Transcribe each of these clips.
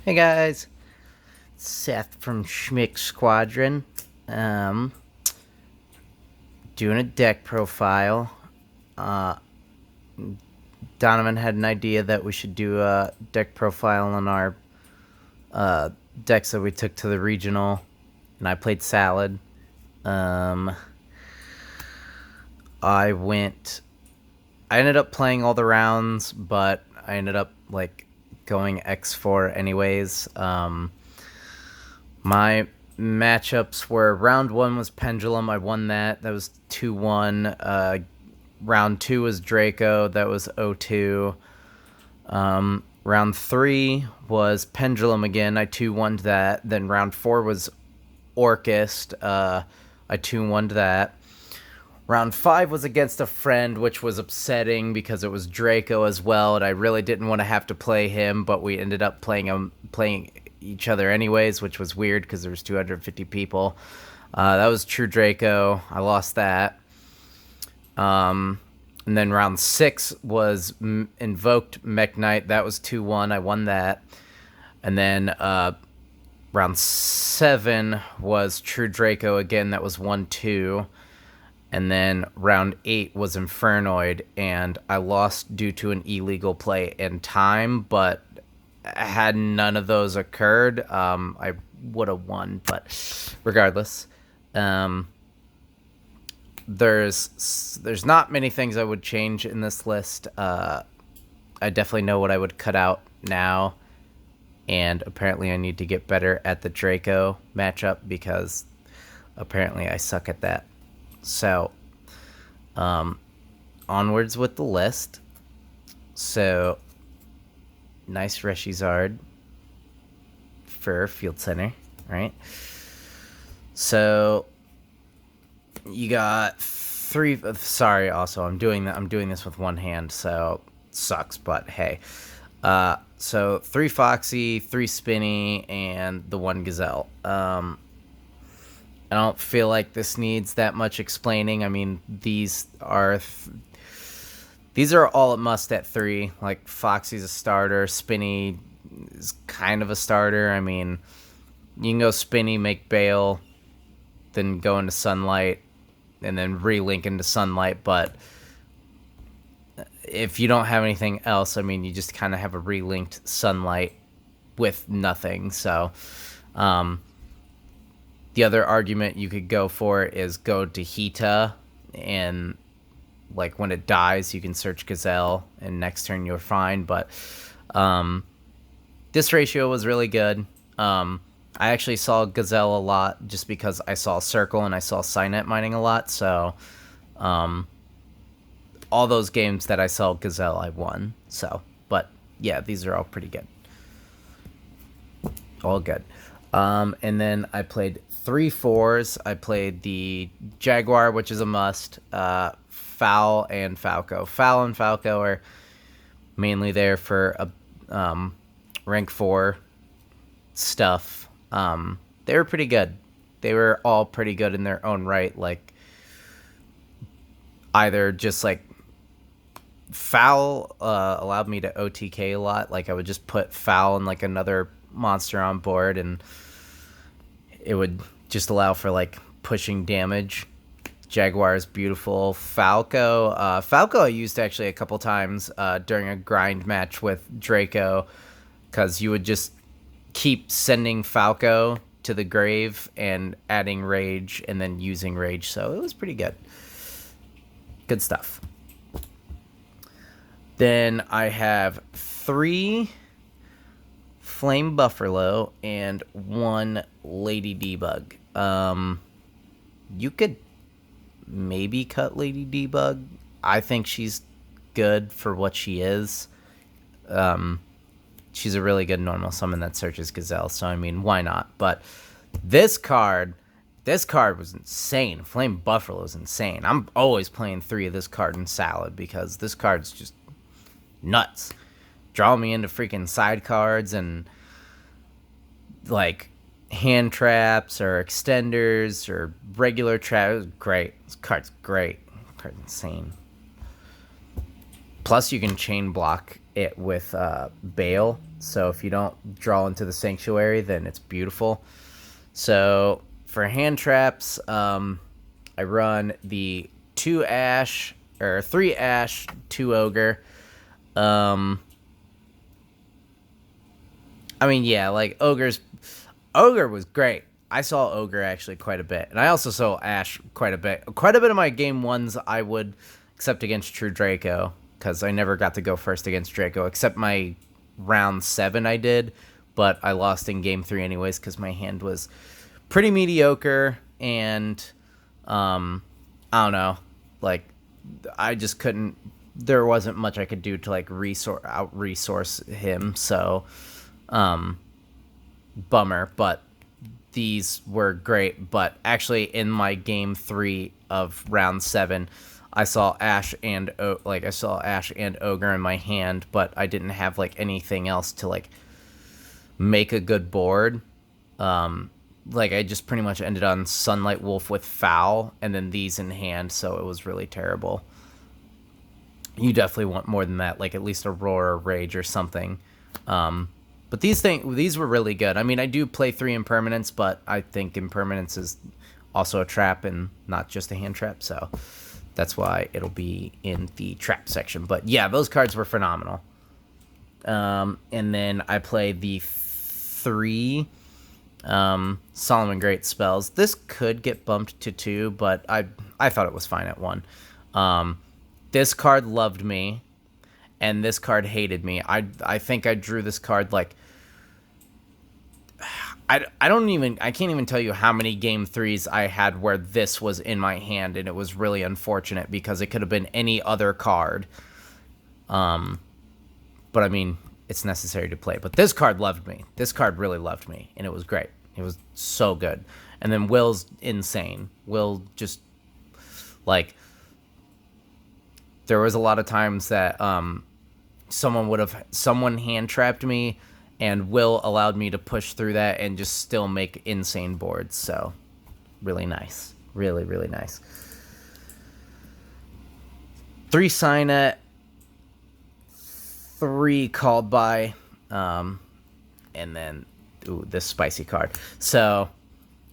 Hey guys, Seth from Schmick Squadron. Um, Doing a deck profile. Uh, Donovan had an idea that we should do a deck profile on our uh, decks that we took to the regional, and I played Salad. Um, I went. I ended up playing all the rounds, but I ended up going X4 anyways. My matchups were round one was Pendulum. I won that. That was 2-1. Round two was Draco. That was 0-2. Round three was Pendulum again. I 2-1'd that. Then round four was Orchist. I 2-1'd that. Round five was against a friend, which was upsetting because it was Draco as well, and I really didn't want to have to play him, but we ended up playing each other anyways, which was weird because there was 250 people. That was True Draco. I lost that. And then round six was Invoked Mech Knight. That was 2-1. I won that. And then round seven was True Draco again. That was 1-2. And then round eight was Infernoid, and I lost due to an illegal play in time, but had none of those occurred, I would have won. But regardless, there's not many things I would change in this list. I definitely know what I would cut out now, and apparently I need to get better at the Draco matchup because apparently I suck at that. So, onwards with the list. So, nice Reshizard for Field Center, right? So, you got three. Sorry, also I'm doing this with one hand, so it sucks. But hey, so 3 Foxy, 3 Spinny, and the 1 Gazelle. I don't feel like this needs that much explaining. I mean, these are all a must at 3. Like Foxy's a starter, Spinny is kind of a starter. I mean, you can go Spinny, make bail, then go into Sunlight, and then relink into Sunlight. But if you don't have anything else, I mean, you just kind of have a relinked Sunlight with nothing. So, the other argument you could go for is go to Hita, and like when it dies, you can search Gazelle, and next turn you're fine. But this ratio was really good. I actually saw Gazelle a lot just because I saw Circle and I saw Cynet mining a lot. So all those games that I saw Gazelle, I won. So, but yeah, these are all pretty good. All good. And then I played 3 4s. I played the Jaguar, which is a must. Foul and Falco. Foul and Falco are mainly there for a rank 4 stuff. They were pretty good. They were all pretty good in their own right. Like, either just like Foul allowed me to OTK a lot. Like, I would just put Foul and like another monster on board, and it would just allow for like pushing damage. Jaguar is beautiful. Falco I used actually a couple times during a grind match with Draco, because you would just keep sending Falco to the grave and adding rage and then using rage. So it was pretty good. Good stuff. Then I have 3 Flame Buffalo and 1 Lady Debug. You could maybe cut Lady Debug. I think she's good for what she is. She's a really good normal summon that searches Gazelle, so I mean, why not? But this card was insane. Flame Buffalo is insane. I'm always playing 3 of this card in Salad because this card's just nuts. Draw me into freaking side cards and like hand traps or extenders or regular traps. Great. This card's great. This card's insane. Plus, you can chain block it with Bale. So if you don't draw into the Sanctuary, then it's beautiful. So for hand traps, I run the 2 Ash, or 3 Ash, 2 Ogre. I mean, yeah, like Ogre was great. I saw Ogre actually quite a bit, and I also saw Ash quite a bit. Quite a bit of my game ones I would, except against True Draco, because I never got to go first against Draco, except my round 7 I did, but I lost in game 3 anyways because my hand was pretty mediocre, and I don't know, like I just couldn't. There wasn't much I could do to like resource him, so bummer. But these were great. But actually, in my game 3 of round 7, I saw Ash and Ogre in my hand, but I didn't have like anything else to like make a good board. Like I just pretty much ended on Sunlight Wolf with Foul, and then these in hand, so it was really terrible. You definitely want more than that, like at least Aurora, Rage, or something. But these were really good. I mean, I do play 3 Impermanence, but I think Impermanence is also a trap and not just a hand trap, so that's why it'll be in the trap section. But yeah, those cards were phenomenal. And then I played the 3 Salamangreat spells. This could get bumped to 2, but I thought it was fine at 1. This card loved me, and this card hated me. I think I drew this card like I can't even tell you how many game 3s I had where this was in my hand, and it was really unfortunate because it could have been any other card. But I mean, it's necessary to play. But this card loved me. This card really loved me, and it was great. It was so good. And then Will's insane. Will just like, there was a lot of times that someone hand trapped me, and Will allowed me to push through that and just still make insane boards. So really nice. Really, really nice. 3 Signet, 3 Called By, and then this spicy card. So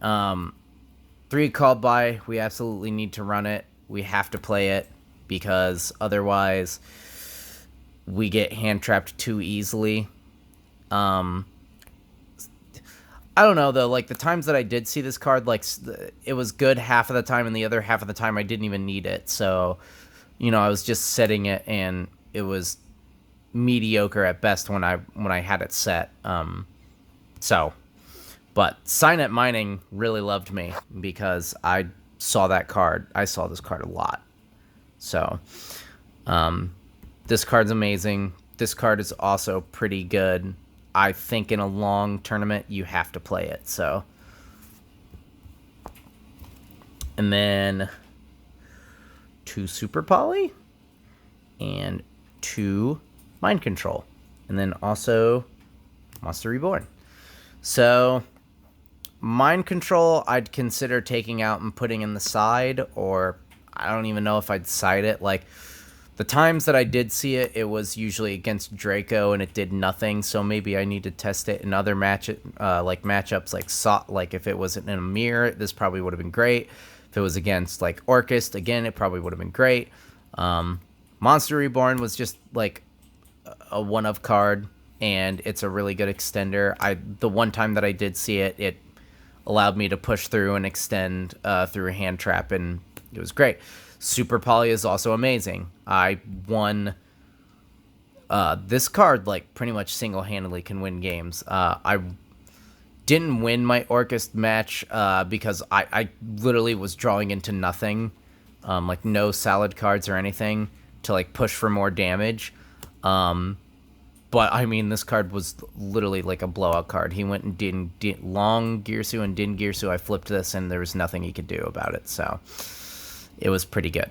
3 Called By, we absolutely need to run it. We have to play it because otherwise we get hand trapped too easily. I don't know though, like the times that I did see this card, like it was good half of the time, and the other half of the time I didn't even need it. So, I was just setting it, and it was mediocre at best when I had it set. But Signet Mining really loved me because I saw that card. I saw this card a lot. So, this card's amazing. This card is also pretty good. I think in a long tournament, you have to play it, so. And then 2 Super Poly and 2 Mind Control. And then also Monster Reborn. So, Mind Control, I'd consider taking out and putting in the side, or I don't even know if I'd side it. Like, the times that I did see it, it was usually against Draco, and it did nothing. So maybe I need to test it in other matchups, like if it was in a mirror, this probably would have been great. If it was against like Orcust, again, it probably would have been great. Monster Reborn was just like a one-of card, and it's a really good extender. The one time that I did see it, it allowed me to push through and extend through a hand trap, and it was great. Super Poly is also amazing. I won this card like pretty much single-handedly can win games. I didn't win my Orcust match because I literally was drawing into nothing, like no salad cards or anything to like push for more damage. But I mean, this card was literally like a blowout card. He went and did long Girsu and Din Girsu. I flipped this, and there was nothing he could do about it. So it was pretty good.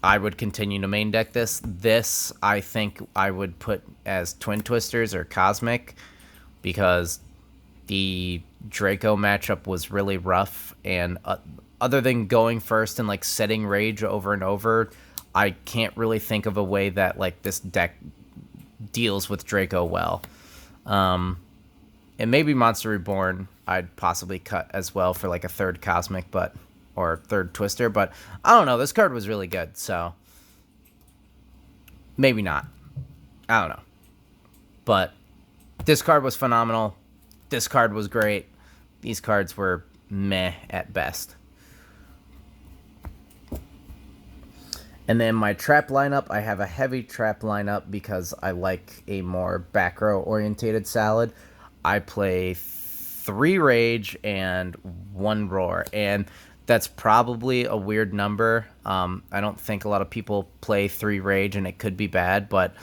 I would continue to main deck this. This, I think I would put as Twin Twisters or Cosmic, because the Draco matchup was really rough, and other than going first and like setting Rage over and over, I can't really think of a way that like this deck deals with Draco well. And maybe Monster Reborn I'd possibly cut as well for like a third Cosmic, or third Twister, but I don't know. This card was really good, so maybe not. I don't know. But this card was phenomenal. This card was great. These cards were meh at best. And then my trap lineup, I have a heavy trap lineup because I like a more back row orientated Salad. I play 3 Rage and 1 Roar, and that's probably a weird number. I don't think a lot of people play 3 Rage, and it could be bad, but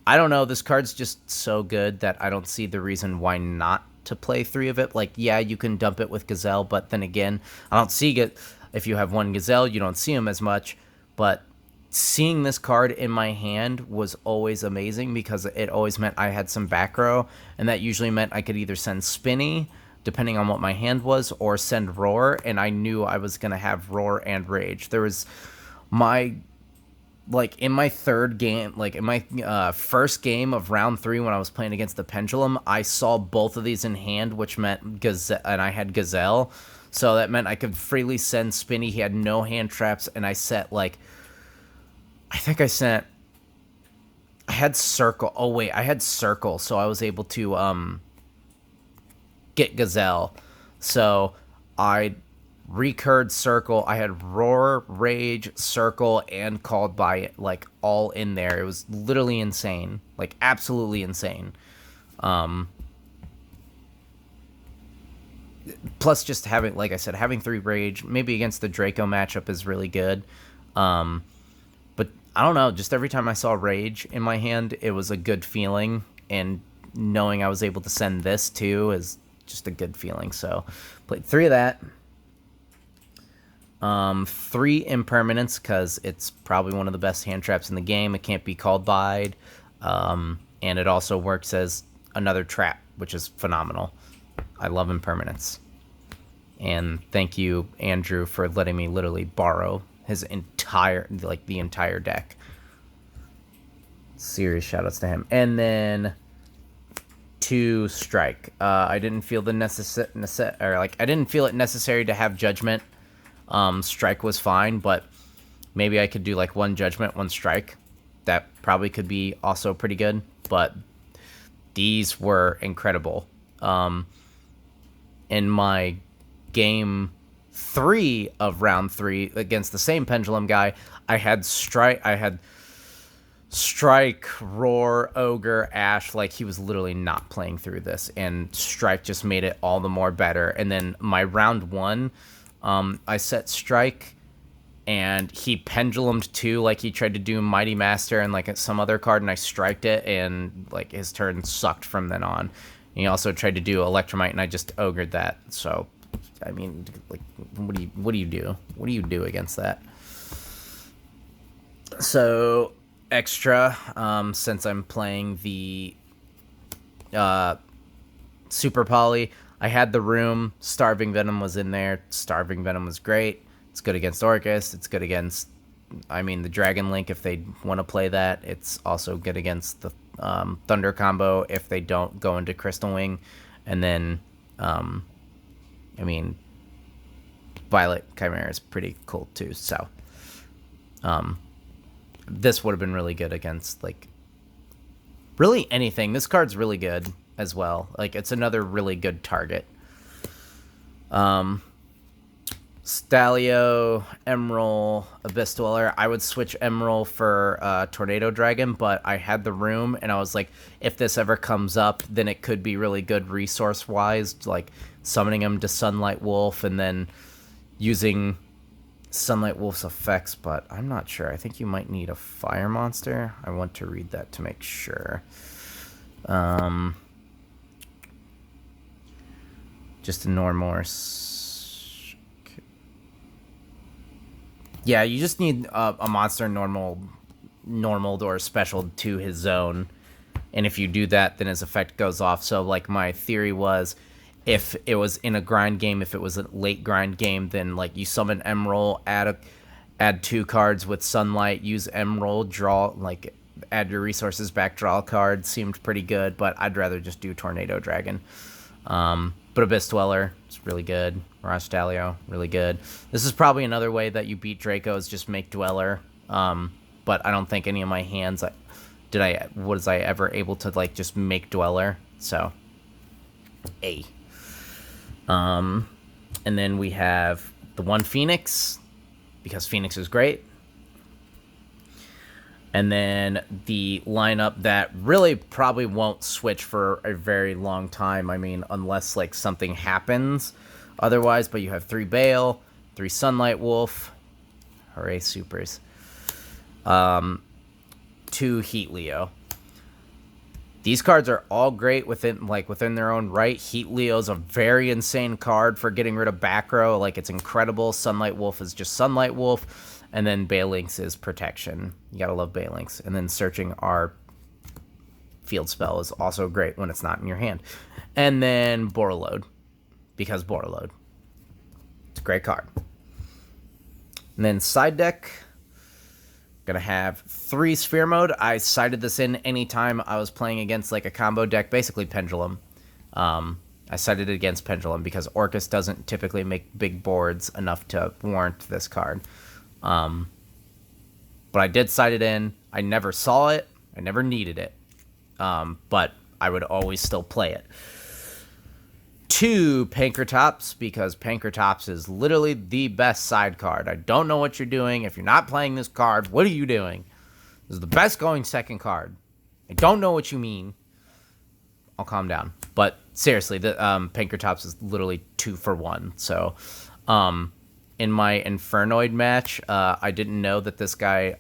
I don't know. This card's just so good that I don't see the reason why not to play 3 of it. Like, yeah, you can dump it with Gazelle, but then again, I don't see it. If you have 1 Gazelle, you don't see him as much, but seeing this card in my hand was always amazing because it always meant I had some back row, and that usually meant I could either send Spinny, depending on what my hand was, or send Roar, and I knew I was going to have Roar and Rage. There was in my third game, in my first game of round 3 when I was playing against the Pendulum, I saw both of these in hand, which meant Gazelle, and I had Gazelle, so that meant I could freely send Spinny. He had no hand traps, and I set, I had Circle. Oh, wait, I had Circle, so I was able to, get Gazelle. So I recurred Circle. I had Roar, Rage, Circle, and Called by It, all in there. It was literally insane. Absolutely insane. Plus, just having, like I said, having 3 Rage, maybe against the Draco matchup is really good. But I don't know, just every time I saw Rage in my hand, it was a good feeling, and knowing I was able to send this too is just a good feeling. So played 3 of that. 3 Impermanence, because it's probably one of the best hand traps in the game. It can't be called by, and it also works as another trap, which is phenomenal. I love Impermanence. And thank you, Andrew, for letting me literally borrow his the entire deck. Serious shoutouts to him. And then 2 Strike. I didn't feel I didn't feel it necessary to have Judgment. Strike was fine, but maybe I could do 1 Judgment, 1 Strike. That probably could be also pretty good, but these were incredible. In my game 3 of round 3 against the same Pendulum guy, I had Strike, Roar, Ogre, Ash. He was literally not playing through this, and Strike just made it all the more better. And then my round 1, I set Strike, and he Pendulumed too. He tried to do Mighty Master and some other card, and I striked it, and his turn sucked from then on. And he also tried to do Electromite, and I just ogred that. So, I mean, what do you do? What do you do against that? So, extra, since I'm playing the Super Poly, I had the Room. Starving Venom was in there. Starving Venom was great. It's good against Orcus. It's good against, the Dragon Link if they want to play that. It's also good against the Thunder combo if they don't go into Crystal Wing. And then, Violet Chimera is pretty cool too. So, this would have been really good against, really anything. This card's really good as well. It's another really good target. Stalio, Emerald, Abyss Dweller. I would switch Emerald for Tornado Dragon, but I had the Room, and I was like, if this ever comes up, then it could be really good resource-wise, summoning him to Sunlight Wolf, and then using Sunlight Wolf's effects, but I'm not sure. I think you might need a Fire Monster. I want to read that to make sure. Just ignore more. Yeah, you just need a monster normaled or special to his zone, and if you do that, then his effect goes off. So, my theory was, if it was in a grind game, if it was a late grind game, then you summon Emerald, add 2 cards with Sunlight, use Emerald, draw add your resources back, draw a card seemed pretty good, but I'd rather just do Tornado Dragon. But Abyss Dweller, it's really good. Mirage Stalio, really good. This is probably another way that you beat Draco is just make Dweller. But I don't think any of my hands was I ever able to like just make Dweller. So A. And then we have the one Phoenix, because Phoenix is great. And then the lineup that really probably won't switch for a very long time. I mean, unless like something happens otherwise. But you have 3 Bale, 3 Sunlight Wolf. Hooray, supers. 2 Heat Leo. These cards are all great within their own right. Heat Leo's a very insane card for getting rid of back row. Like, it's incredible. Sunlight Wolf is just Sunlight Wolf. And then Balinx is protection. You gotta love Balinx. And then Searching our field spell is also great when it's not in your hand. And then Borreload, because Borreload. It's a great card. And then side deck, gonna have 3 Sphere Mode. I sided this in anytime I was playing against like a combo deck, basically Pendulum. I sided it against Pendulum because Orcus doesn't typically make big boards enough to warrant this card. But I did side it in. I never saw it. I never needed it. But I would always still play it. 2 Pankratops, because Pankratops is literally the best side card. I don't know what you're doing. If you're not playing this card, what are you doing? This is the best going second card. I don't know what you mean. I'll calm down. But seriously, the Pankratops is literally 2 for 1. So, in my Infernoid match, I didn't know that this guy...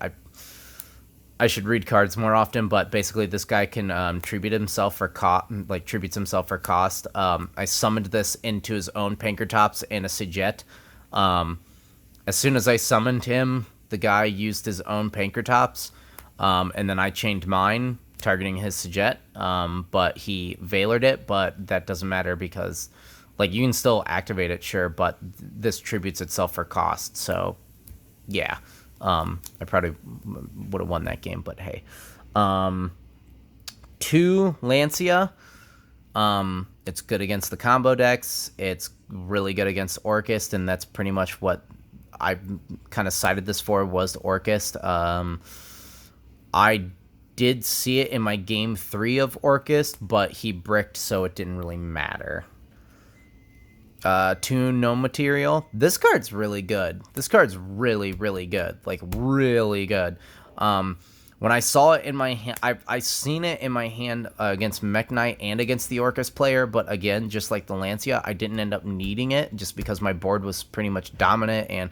I should read cards more often, but basically this guy can tribute himself for tributes himself for cost. I summoned this into his own Pankratops and a Sijet. As soon as I summoned him, the guy used his own Pankratops, and then I chained mine, targeting his Sijet, but he Veilered it, but that doesn't matter because... Like, you can still activate it, sure, but this tributes itself for cost, so, yeah. I probably would have won that game, but hey. 2 Lancia. It's good against the combo decks. It's really good against Orcust, and that's pretty much what I kind of sided this for, was Orcust. I did see it in my game 3 of Orcust, but he bricked, so it didn't really matter. 2 No Material. This card's really good. This card's really, really good. Like, really good. When I saw it in my hand, I seen it in my hand against Mech Knight and against the Orcus player, but again, just like the Lancia, I didn't end up needing it just because my board was pretty much dominant and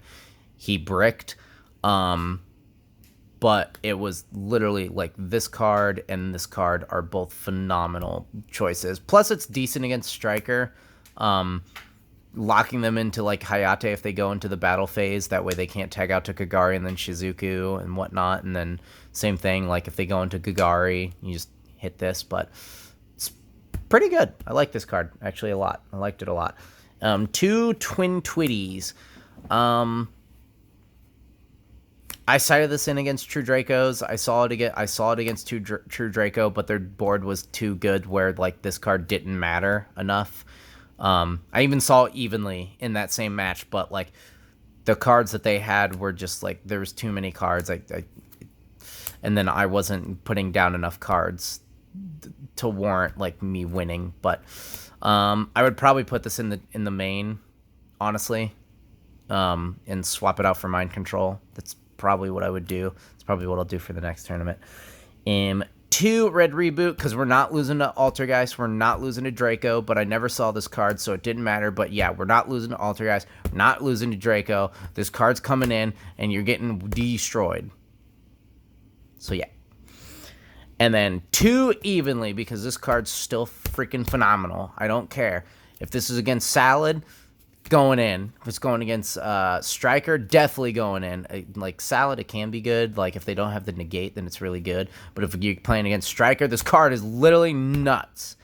he bricked. But it was literally like this card and this card are both phenomenal choices. Plus, it's decent against Striker. Locking them into like Hayate if they go into the battle phase. That way they can't tag out to Kagari and then Shizuku and whatnot. And then same thing, like if they go into Kagari, you just hit this. But it's pretty good. I like this card actually a lot. I liked it a lot. 2 Twin Twitties. I sided this in against True Dracos. I saw it against True Draco, but their board was too good where like this card didn't matter enough. I even saw it evenly in that same match, but like the cards that they had were just like there was too many cards. And then I wasn't putting down enough cards to warrant like me winning. But I would probably put this in the main, honestly, and swap it out for Mind Control. That's probably what I would do. It's probably what I'll do for the next tournament. 2 Red Reboot, because we're not losing to Altergeist, we're not losing to Draco, but I never saw this card, so it didn't matter. But yeah, we're not losing to Altergeist, we're not losing to Draco. This card's coming in, and you're getting destroyed. So yeah. And then 2 Evenly, because this card's still freaking phenomenal. I don't care. If this is against Salad, going in. If it's going against Striker, definitely going in. Like Salad, it can be good. Like if they don't have the negate, then it's really good. But if you're playing against Striker, this card is literally nuts.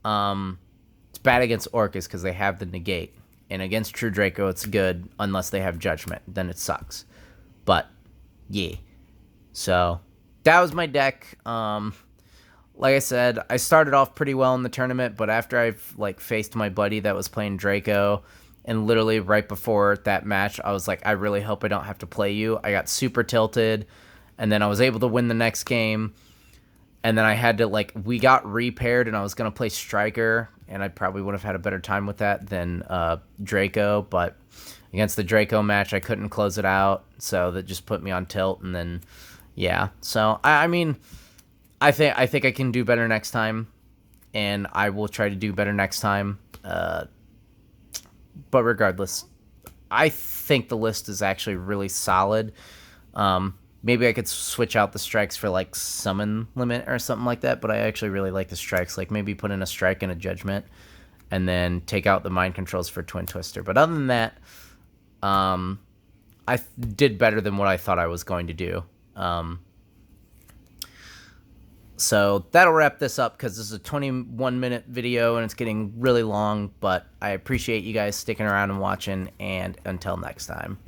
It's bad against Orcus because they have the negate. And against True Draco, it's good unless they have Judgment. Then it sucks. But, yeah. So, that was my deck. Like I said, I started off pretty well in the tournament, but after I like faced my buddy that was playing Draco, and literally right before that match, I was like, I really hope I don't have to play you. I got super tilted, and then I was able to win the next game. And then I had to, like, we got repaired, and I was going to play Striker, and I probably would have had a better time with that than Draco. But against the Draco match, I couldn't close it out, so that just put me on tilt. And then, yeah. So, I mean, I think I can do better next time, and I will try to do better next time. But regardless, I think the list is actually really solid. Maybe I could switch out the strikes for, like, summon limit or something like that, but I actually really like the strikes. Like, maybe put in a strike and a judgment, and then take out the mind controls for Twin Twister. But other than that, I did better than what I thought I was going to do. So that'll wrap this up, because this is a 21-minute video, and it's getting really long, but I appreciate you guys sticking around and watching, and until next time.